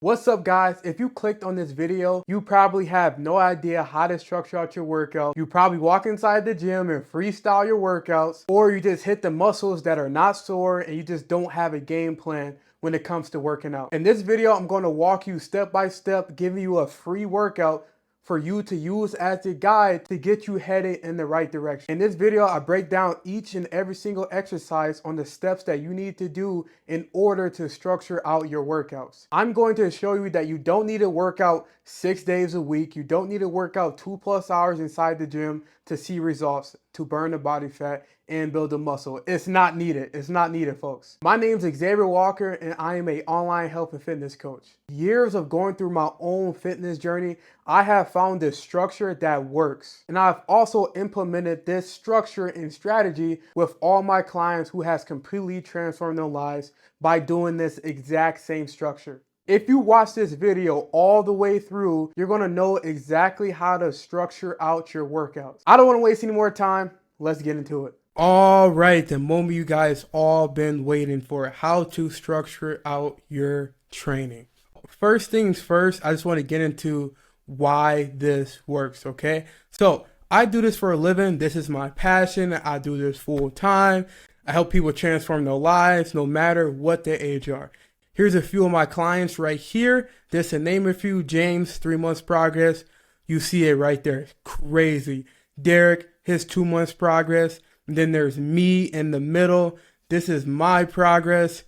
What's up guys? If you clicked on this video, you probably have no idea how to structure out your workout. You probably walk inside the gym and freestyle your workouts, or you just hit the muscles that are not sore and you just don't have a game plan when it comes to working out. In this video, I'm going to walk you step by step, giving you a free workout for you to use as a guide to get you headed in the right direction. In this video, I break down each and every single exercise on the steps that you need to do in order to structure out your workouts. I'm going to show you that you don't need to work out 6 days a week. You don't need to work out 2+ hours inside the gym to see results, to burn the body fat and build the muscle. It's not needed. It's not needed, folks. My name's Xavier Walker and I am an online health and fitness coach. Years of going through my own fitness journey, I have found this structure that works. And I've also implemented this structure and strategy with all my clients who has completely transformed their lives by doing this exact same structure. If you watch this video all the way through, you're gonna know exactly how to structure out your workouts. I don't wanna waste any more time. Let's get into it. All right, the moment you guys all been waiting for, how to structure out your training. First things first, I just want to get into why this works, okay? So I do this for a living. This is my passion. I do this full time. I help people transform their lives no matter what their age are. Here's a few of my clients right here. Just to name a few: James, 3 months progress. You see it right there. Crazy. Derek, his 2 months progress. And then there's me in the middle. This is my progress.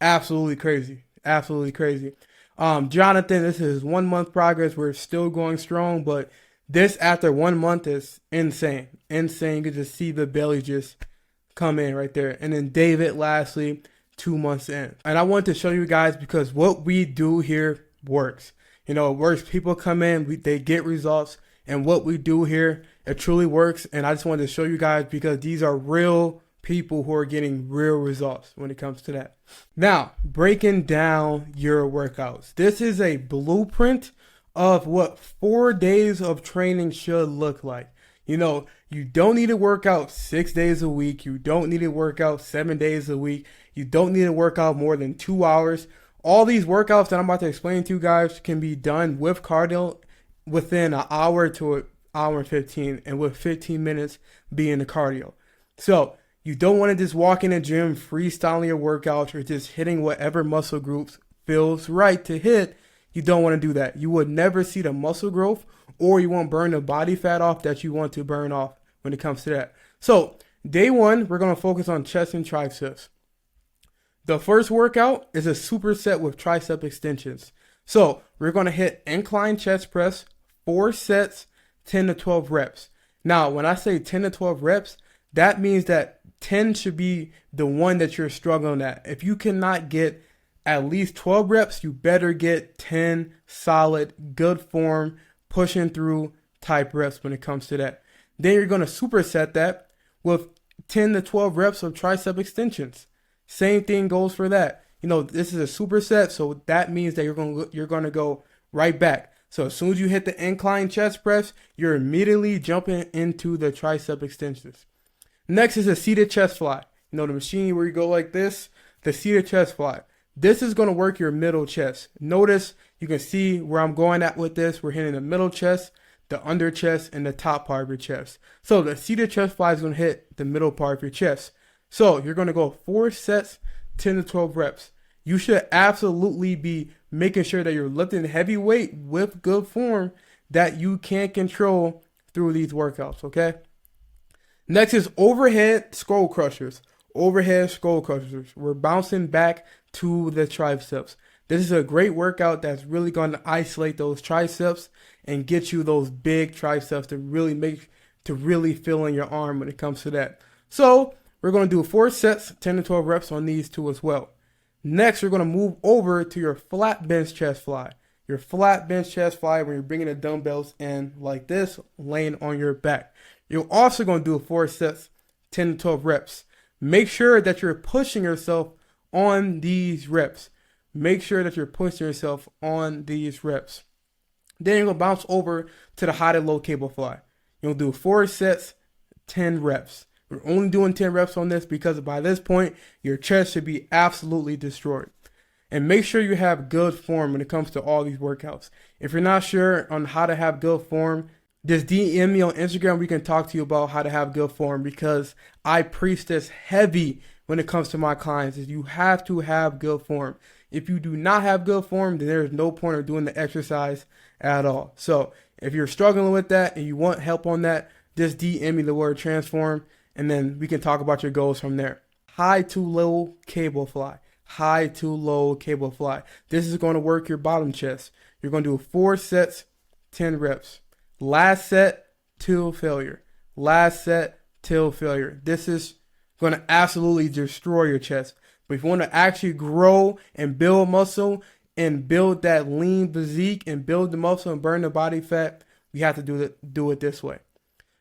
Absolutely crazy. Absolutely crazy. Jonathan, this is 1 month progress. We're still going strong, but this after 1 month is insane. Insane. You can just see the belly just come in right there. And then David, lastly, 2 months in. And I want to show you guys because what we do here works. You know, it works. People come in, they get results. And what we do here, it truly works. And I just wanted to show you guys because these are real people who are getting real results when it comes to that. Now, breaking down your workouts. This is a blueprint of what 4 days of training should look like. You know, you don't need to work out 6 days a week. You don't need to work out 7 days a week. You don't need to work out more than 2 hours. All these workouts that I'm about to explain to you guys can be done with cardio within an hour to an hour and 15, and with 15 minutes being the cardio. So you don't want to just walk in the gym freestyling your workouts or just hitting whatever muscle groups feels right to hit. You don't want to do that. You would never see the muscle growth, or you won't burn the body fat off that you want to burn off when it comes to that. So day one, we're going to focus on chest and triceps. The first workout is a superset with tricep extensions. So we're going to hit incline chest press, 4 sets, 10 to 12 reps. Now, when I say 10 to 12 reps, that means that 10 should be the one that you're struggling at. If you cannot get at least 12 reps, you better get 10 solid, good form, pushing through type reps when it comes to that. Then you're going to superset that with 10 to 12 reps of tricep extensions. Same thing goes for that. You know, this is a superset, so that means that you're going to go right back. So as soon as you hit the incline chest press, you're immediately jumping into the tricep extensions. Next is a seated chest fly. You know, the machine where you go like this, the seated chest fly. This is going to work your middle chest. Notice you can see where I'm going at with this. We're hitting the middle chest, the under chest, and the top part of your chest. So the seated chest fly is going to hit the middle part of your chest. So you're going to go 4 sets, 10 to 12 reps. You should absolutely be making sure that you're lifting heavy weight with good form that you can control through these workouts, okay? Next is overhead skull crushers. Overhead skull crushers. We're bouncing back to the triceps. This is a great workout that's really going to isolate those triceps and get you those big triceps to really fill in your arm when it comes to that. So we're going to do 4 sets, 10 to 12 reps on these two as well. Next, we're going to move over to your flat bench chest fly. Your flat bench chest fly when you're bringing the dumbbells in like this, laying on your back. You're also going to do 4 sets, 10 to 12 reps. Make sure that you're pushing yourself on these reps. Make sure that you're pushing yourself on these reps. Then you're going to bounce over to the high to low cable fly. You'll do 4 sets, 10 reps. We're only doing 10 reps on this because by this point, your chest should be absolutely destroyed. And make sure you have good form when it comes to all these workouts. If you're not sure on how to have good form, just DM me on Instagram. We can talk to you about how to have good form, because I preach this heavy when it comes to my clients. Is you have to have good form. If you do not have good form, then there's no point of doing the exercise at all. So if you're struggling with that and you want help on that, just DM me the word transform, and then we can talk about your goals from there. High to low cable fly. High to low cable fly. This is going to work your bottom chest. You're going to do 4 sets, 10 reps. Last set till failure. Last set till failure. This is going to absolutely destroy your chest. But if you want to actually grow and build muscle and build that lean physique and build the muscle and burn the body fat, we have to do it this way.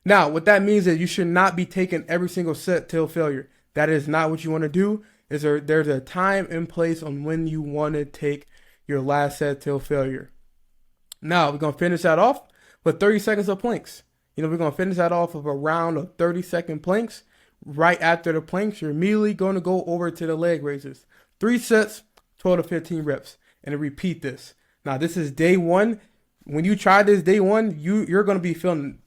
Now, what that means is you should not be taking every single set till failure. That is not what you want to do. There's a time and place on when you want to take your last set till failure. Now, we're going to finish that off with 30 seconds of planks. We're going to finish that off of a round of 30-second planks. Right after the planks, you're immediately going to go over to the leg raises. 3 sets, 12 to 15 reps. And then repeat this. Now, this is day 1. When you try this day 1, you're going to be feeling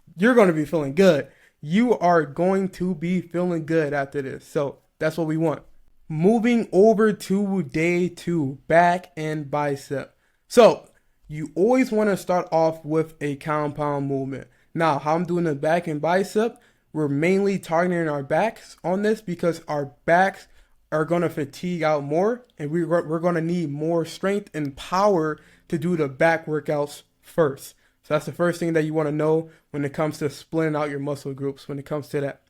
good. You are going to be feeling good after this. So that's what we want. Moving over to day 2, back and bicep. So you always want to start off with a compound movement. Now, how I'm doing the back and bicep, we're mainly targeting our backs on this because our backs are going to fatigue out more, and we're going to need more strength and power to do the back workouts first. So that's the first thing that you want to know when it comes to splitting out your muscle groups when it comes to that.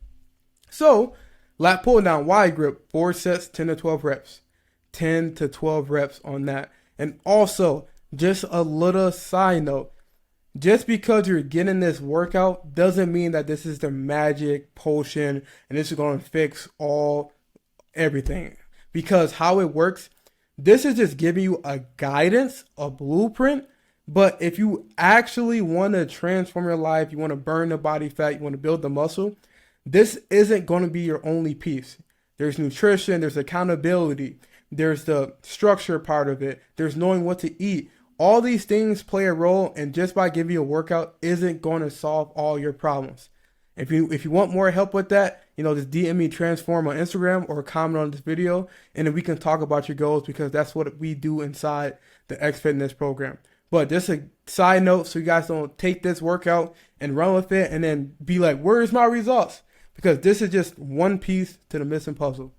So lat pull down, wide grip, 4 sets, 10 to 12 reps. 10 to 12 reps on that. And also, just a little side note, just because you're getting this workout doesn't mean that this is the magic potion and this is going to fix everything. Because how it works, this is just giving you a guidance, a blueprint. But if you actually want to transform your life, you want to burn the body fat, you want to build the muscle, this isn't going to be your only piece. There's nutrition, there's accountability, there's the structure part of it, there's knowing what to eat. All these things play a role, and just by giving you a workout isn't going to solve all your problems. If you want more help with that, just DM me transform on Instagram or comment on this video, and then we can talk about your goals, because that's what we do inside the X Fitness program. But just a side note, so you guys don't take this workout and run with it and then be like, where's my results? Because this is just one piece to the missing puzzle.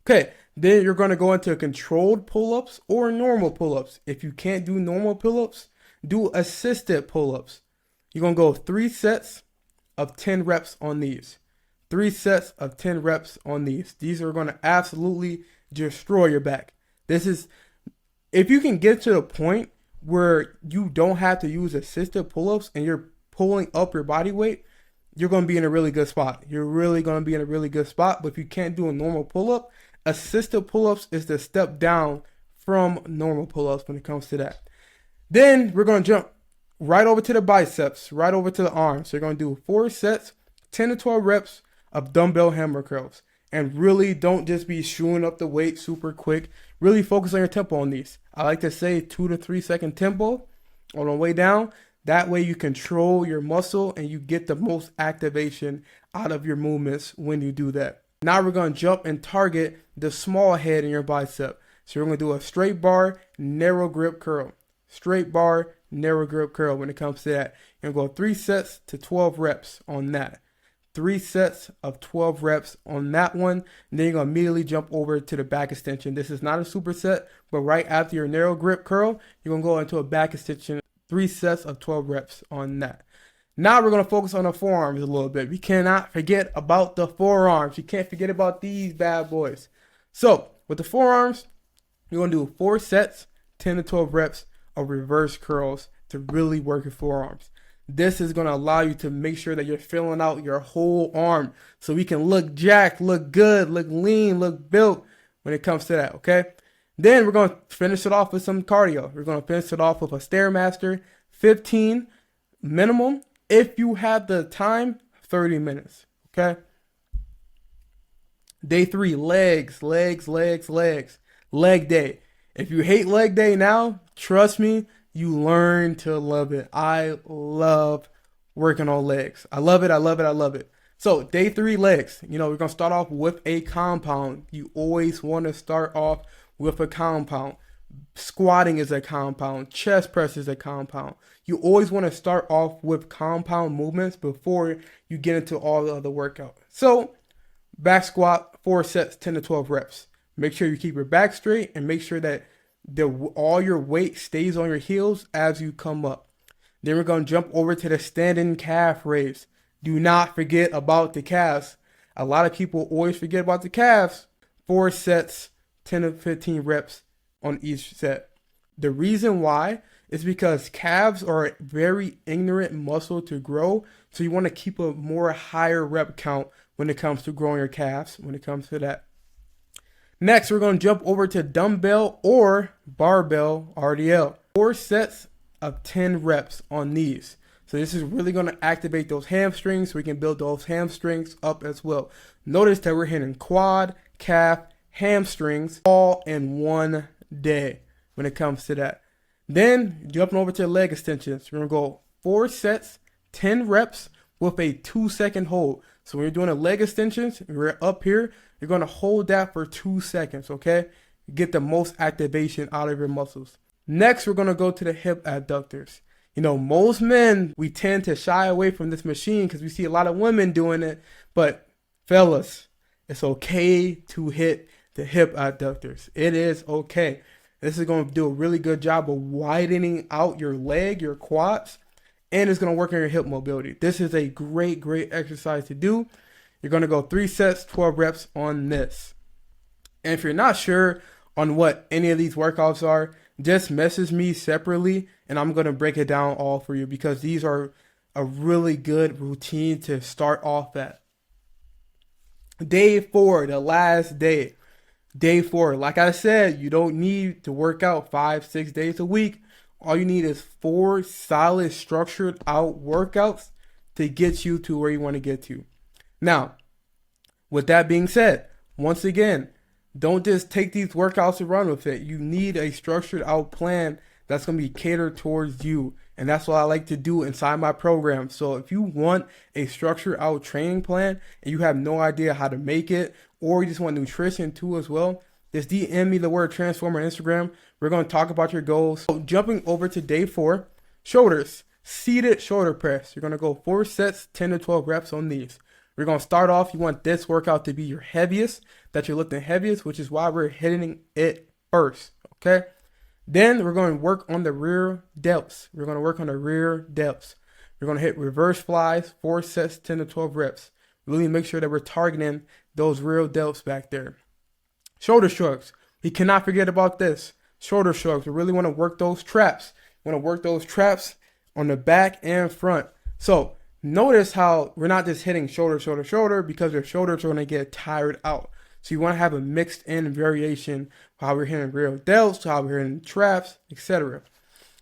Okay, then you're going to go into controlled pull-ups or normal pull-ups. If you can't do normal pull-ups, do assisted pull-ups. You're going to go 3 sets of 10 reps on these. 3 sets of 10 reps on these. These are going to absolutely destroy your back. If you can get to the point where you don't have to use assisted pull-ups and you're pulling up your body weight, you're going to be in a really good spot. You're really going to be in a really good spot. But if you can't do a normal pull-up, assisted pull-ups is the step down from normal pull-ups when it comes to that. Then we're going to jump right over to the biceps, right over to the arms. So you're going to do 4 sets, 10 to 12 reps of dumbbell hammer curls. And really don't just be shooing up the weight super quick. Really focus on your tempo on these. I like to say 2 to 3 second tempo on the way down. That way you control your muscle and you get the most activation out of your movements when you do that. Now we're going to jump and target the small head in your bicep. So we're going to do a straight bar, narrow grip curl. Straight bar, narrow grip curl when it comes to that. You're going to go 3 sets to 12 reps on that. 3 sets of 12 reps on that one. And then you're going to immediately jump over to the back extension. This is not a superset, but right after your narrow grip curl, you're going to go into a back extension. 3 sets of 12 reps on that. Now we're going to focus on the forearms a little bit. We cannot forget about the forearms. You can't forget about these bad boys. So with the forearms, you're going to do 4 sets, 10 to 12 reps of reverse curls to really work your forearms. This is going to allow you to make sure that you're filling out your whole arm so we can look jacked, look good, look lean, look built when it comes to that, okay? Then we're going to finish it off with some cardio. We're going to finish it off with a Stairmaster, 15 minimum. If you have the time, 30 minutes, okay? Day 3, legs, leg day. If you hate leg day now, trust me, you learn to love it. I love working on legs. I love it. I love it. I love it. So day 3 legs, we're going to start off with a compound. You always want to start off with a compound. Squatting is a compound. Chest press is a compound. You always want to start off with compound movements before you get into all the other workout. So back squat, 4 sets, 10 to 12 reps. Make sure you keep your back straight and make sure that all your weight stays on your heels as you come up. Then we're going to jump over to the standing calf raise. Do not forget about the calves. A lot of people always forget about the calves. 4 sets, 10 to 15 reps on each set. The reason why is because calves are a very ignorant muscle to grow. So you want to keep a more higher rep count when it comes to growing your calves, when it comes to that. Next, we're going to jump over to dumbbell or barbell RDL. 4 sets of 10 reps on these. So this is really going to activate those hamstrings so we can build those hamstrings up as well. Notice that we're hitting quad, calf, hamstrings all in one day when it comes to that. Then jumping over to leg extensions. We're going to go 4 sets, 10 reps with a 2-second hold. So when you're doing a leg extensions, we're up here, you're going to hold that for 2 seconds, okay? Get the most activation out of your muscles. Next, we're going to go to the hip adductors. Most men, we tend to shy away from this machine because we see a lot of women doing it. But fellas, it's okay to hit the hip adductors. It is okay. This is going to do a really good job of widening out your leg, your quads, and it's going to work on your hip mobility. This is a great, great exercise to do. You're going to go 3 sets, 12 reps on this. And if you're not sure on what any of these workouts are, just message me separately and I'm going to break it down all for you because these are a really good routine to start off at. Day 4, the last day. Day 4, like I said, you don't need to work out 5-6 days a week. All you need is 4 solid, structured out workouts to get you to where you want to get to. Now, with that being said, once again, don't just take these workouts and run with it. You need a structured out plan that's going to be catered towards you. And that's what I like to do inside my program. So if you want a structured out training plan and you have no idea how to make it, or you just want nutrition too as well, just DM me the word transform on Instagram. We're going to talk about your goals. So jumping over to day 4, shoulders, seated shoulder press. You're going to go 4 sets, 10 to 12 reps on these. We're going to start off. You want this workout to be your heaviest, that you're lifting heaviest, which is why we're hitting it first. Okay. Then we're going to work on the rear delts. We're going to work on the rear delts. We're going to hit reverse flies, 4 sets, 10 to 12 reps. Really make sure that we're targeting those rear delts back there. Shoulder shrugs. We cannot forget about this. Shoulder shrugs. We really want to work those traps. We want to work those traps on the back and front. So notice how we're not just hitting shoulder, shoulder, shoulder because your shoulders are going to get tired out. So you want to have a mixed in variation for how we're hitting rear delts, how we're hitting traps, etc.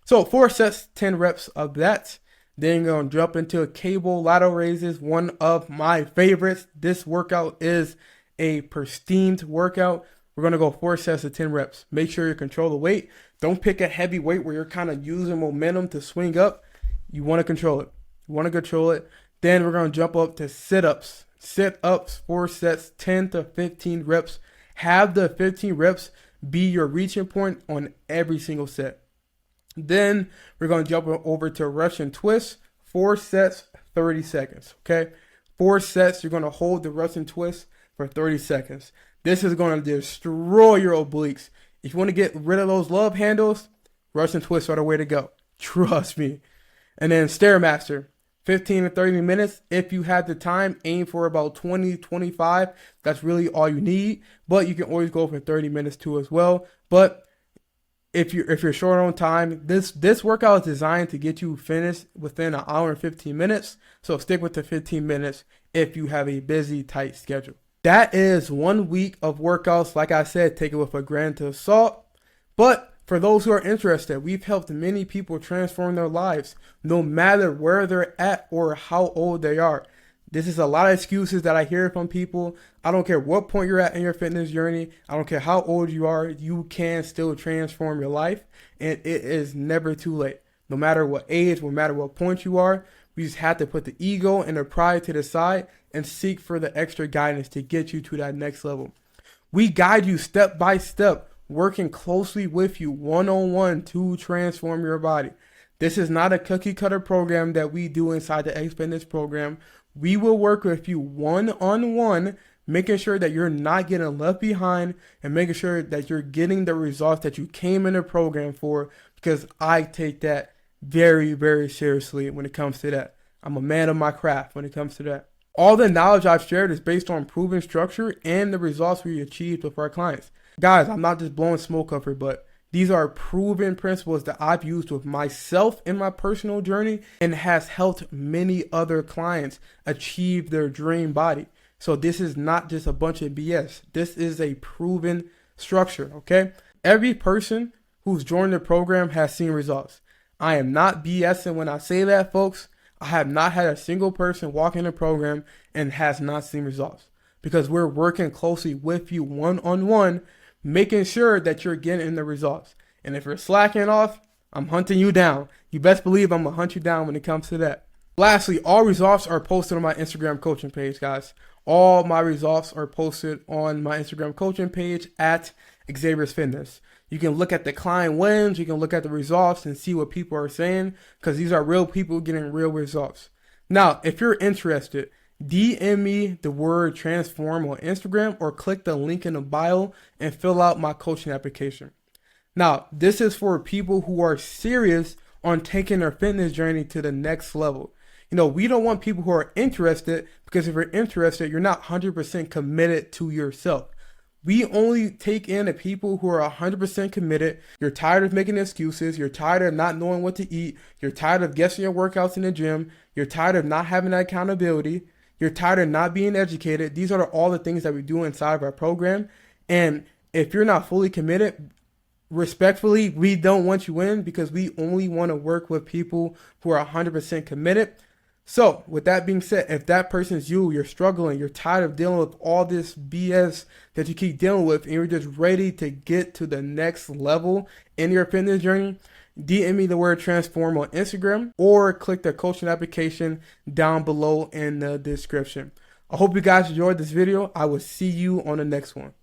So 4 sets, 10 reps of that. Then you're going to jump into a cable lateral raises, one of my favorites. This workout is a pristine workout. We're going to go 4 sets of 10 reps. Make sure you control the weight. Don't pick a heavy weight where you're kind of using momentum to swing up. You want to control it. You want to control it. Then we're going to jump up to sit-ups. Sit-ups, 4 sets, 10 to 15 reps. Have the 15 reps be your reaching point on every single set. Then we're going to jump over to Russian twist, 4 sets, 30 seconds, okay? 4 sets, you're going to hold the Russian twist for 30 seconds. This is going to destroy your obliques. If you want to get rid of those love handles, Russian twists are the way to go. Trust me. And then Stairmaster, 15 to 30 minutes. If you have the time, aim for about 20, 25. That's really all you need. But you can always go for 30 minutes too as well. But if you're short on time, this workout is designed to get you finished within an hour and 15 minutes. So stick with the 15 minutes if you have a busy, tight schedule. That is 1 week of workouts. Like I said, take it with a grain of salt. But for those who are interested, we've helped many people transform their lives, no matter where they're at or how old they are. This is a lot of excuses that I hear from people. I don't care what point you're at in your fitness journey. I don't care how old you are. You can still transform your life, and it is never too late. No matter what age, no matter what point you are, we just have to put the ego and the pride to the side and seek for the extra guidance to get you to that next level. We guide you step by step, working closely with you one-on-one to transform your body. This is not a cookie cutter program that we do inside the X Fitness program. We will work with you one-on-one, making sure that you're not getting left behind and making sure that you're getting the results that you came in the program for, because I take that very, very seriously when it comes to that. I'm a man of my craft when it comes to that. All the knowledge I've shared is based on proven structure and the results we achieved with our clients. Guys, I'm not just blowing smoke up here, but these are proven principles that I've used with myself in my personal journey and has helped many other clients achieve their dream body. So this is not just a bunch of BS. This is a proven structure, okay? Every person who's joined the program has seen results. I am not BSing when I say that, folks. I have not had a single person walk in the program and has not seen results, because we're working closely with you one-on-one, making sure that you're getting the results. And if you're slacking off, I'm hunting you down. You best believe I'm going to hunt you down when it comes to that. Lastly, all results are posted on my Instagram coaching page, guys. All my results are posted on my Instagram coaching page at Xavier's Fitness. You can look at the client wins, you can look at the results and see what people are saying, because these are real people getting real results. Now, if you're interested, DM me the word transform on Instagram or click the link in the bio and fill out my coaching application. Now, this is for people who are serious on taking their fitness journey to the next level. You know, we don't want people who are interested, because if you're interested, you're not 100% committed to yourself. We only take in the people who are 100% committed. You're tired of making excuses. You're tired of not knowing what to eat. You're tired of guessing your workouts in the gym. You're tired of not having that accountability. You're tired of not being educated. These are all the things that we do inside of our program. And if you're not fully committed, respectfully, we don't want you in, because we only want to work with people who are 100% committed. So with that being said, if that person's you're struggling, you're tired of dealing with all this BS that you keep dealing with, and you're just ready to get to the next level in your fitness journey, DM me the word transform on Instagram or click the coaching application down below in the description. I hope you guys enjoyed this video. I will see you on the next one.